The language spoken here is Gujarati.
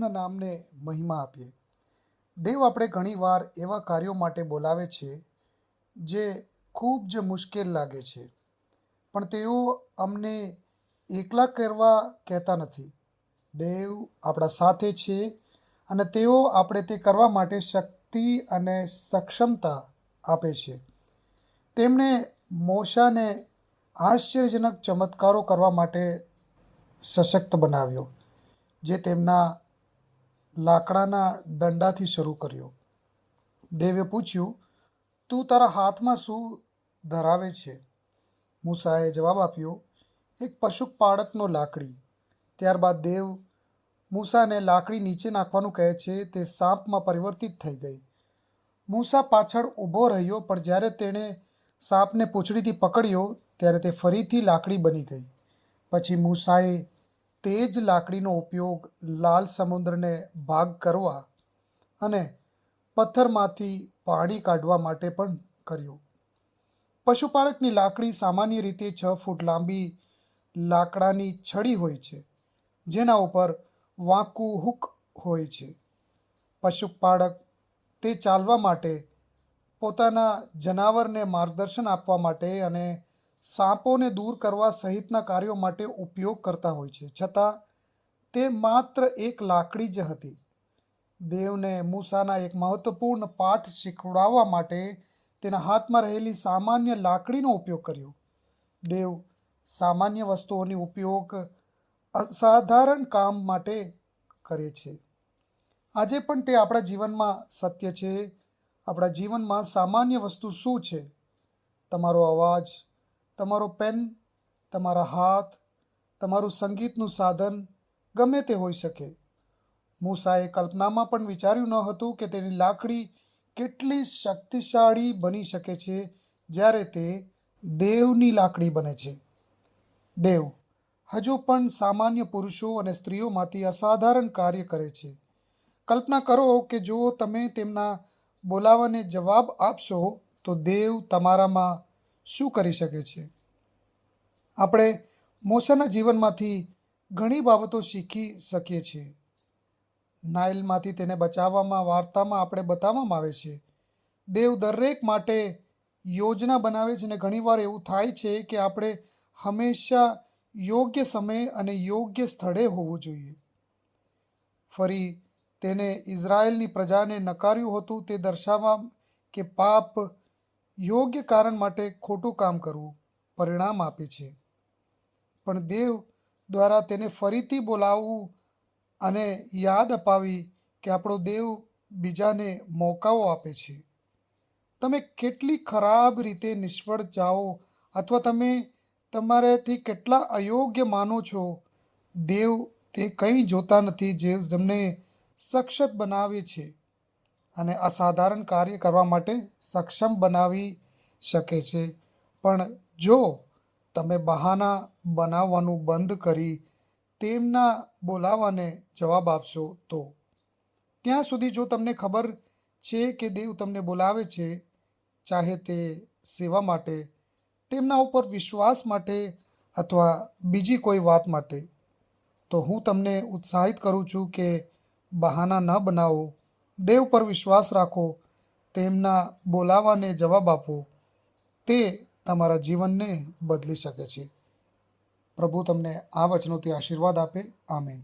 પ્રભુના નામને મહિમા આપીએ. દેવ આપણે ઘણીવાર એવા કાર્યો માટે બોલાવે છે જે ખૂબ જ મુશ્કેલ લાગે છે, પણ તેઓ અમને એકલા કરવા કહેતા નથી. દેવ આપણા સાથે છે અને તેઓ આપણે તે કરવા માટે શક્તિ અને સક્ષમતા આપે છે. તેમણે મોશાને આશ્ચર્યજનક ચમત્કારો કરવા માટે સશક્ત બનાવ્યો, જે તેમના લાકડાના દંડાથી શરૂ કર્યો. દેવે પૂછ્યું, તું તારા હાથમાં શું ધરાવે છે? મૂસાએ જવાબ આપ્યો, એક પશુપાળકનો લાકડી. ત્યારબાદ દેવ મૂસાને લાકડી નીચે નાખવાનું કહે છે. તે સાપમાં પરિવર્તિત થઈ ગઈ. મૂસા પાછળ ઊભો રહ્યો, પણ જ્યારે તેણે સાપને પૂંછડીથી પકડ્યો ત્યારે તે ફરીથી લાકડી બની ગઈ. પછી મૂસાએ તે જ લાકડીનો ઉપયોગ લાલ સમુદ્રને ભાગ કરવા અને પથ્થરમાંથી પાણી કાઢવા માટે પણ કર્યો. પશુપાળકની લાકડી સામાન્ય રીતે 6 ફૂટ લાંબી લાકડાની છડી હોય છે, જેના ઉપર વાંકું હૂક હોય છે. પશુપાળક તે ચાલવા માટે, પોતાના જનાવરને માર્ગદર્શન આપવા માટે અને સાપોને દૂર કરવા સહિતના કાર્યો માટે ઉપયોગ કરતા હોય છે. છતાં તે માત્ર એક લાકડી જ હતી. દેવને મૂસાના એક મહત્વપૂર્ણ પાઠ શીખવાડવા માટે તેના હાથમાં રહેલી સામાન્ય લાકડીનો ઉપયોગ કર્યો. દેવ સામાન્ય વસ્તુઓનો ઉપયોગ અસાધારણ કામ માટે કરે છે. આજે પણ તે આપણા જીવનમાં સત્ય છે. આપણા જીવનમાં સામાન્ય વસ્તુ શું છે? તમારો અવાજ, તમારો પેન, તમારા હાથ, તમારું સંગીતનું સાધન, ગમે તે હોઈ શકે. મૂસાએ કલ્પનામાં પણ વિચાર્યું ન હતું કે તેની લાકડી કેટલી શક્તિશાળી બની શકે છે જ્યારે તે દેવની લાકડી બને છે. દેવ હજુ પણ સામાન્ય પુરુષો અને સ્ત્રીઓમાંથી અસાધારણ કાર્ય કરે છે. કલ્પના કરો કે જો તમે તેમના બોલાવાને જવાબ આપશો તો દેવ તમારામાં શું કરી શકે છે. આપણે મોશાના જીવનમાંથી ઘણી બાબતો શીખી શકીએ છીએ. નાઇલમાંથી તેને બચાવવામાં વાર્તામાં આપણે બતાવવામાં આવે છે. દેવ દરેક માટે યોજના બનાવે છે અને ઘણીવાર એવું થાય છે કે આપણે હંમેશા યોગ્ય સમય અને યોગ્ય સ્થળે હોવું જોઈએ. ફરી તેને ઇઝરાયેલની પ્રજાને નકાર્યું હતું તે દર્શાવવા કે પાપ યોગ્ય કારણ માટે ખોટું કામ કરવું પરિણામ આપે છે. પણ દેવ દ્વારા તેને ફરીથી બોલાવવું અને યાદ અપાવી કે આપણો દેવ બીજાને મોકાઓ આપે છે. તમે કેટલી ખરાબ રીતે નિષ્ફળ જાઓ અથવા તમે તમારાથી કેટલા અયોગ્ય માનો છો, દેવ તે કંઈ જોતા નથી. જે તમને સક્ષમ બનાવે છે અને અસાધારણ કાર્ય કરવા માટે સક્ષમ બનાવી શકે છે. પણ જો તમે બહાના બનાવવાનું બંધ કરી તેમના બોલાવાને જવાબ આપશો તો. ત્યાં સુધી જો તમને ખબર છે કે દેવ તમને બોલાવે છે, ચાહે તે સેવા માટે, તેમના ઉપર વિશ્વાસ માટે અથવા બીજી કોઈ વાત માટે, તો હું તમને ઉત્સાહિત કરું છું કે બહાના ન બનાવો. દેવ પર વિશ્વાસ રાખો, તેમના બોલાવાને જવાબ આપો. તે તમારા જીવનને બદલી શકે છે. પ્રભુ તમને આ વચનોથી આશીર્વાદ આપે. આમીન.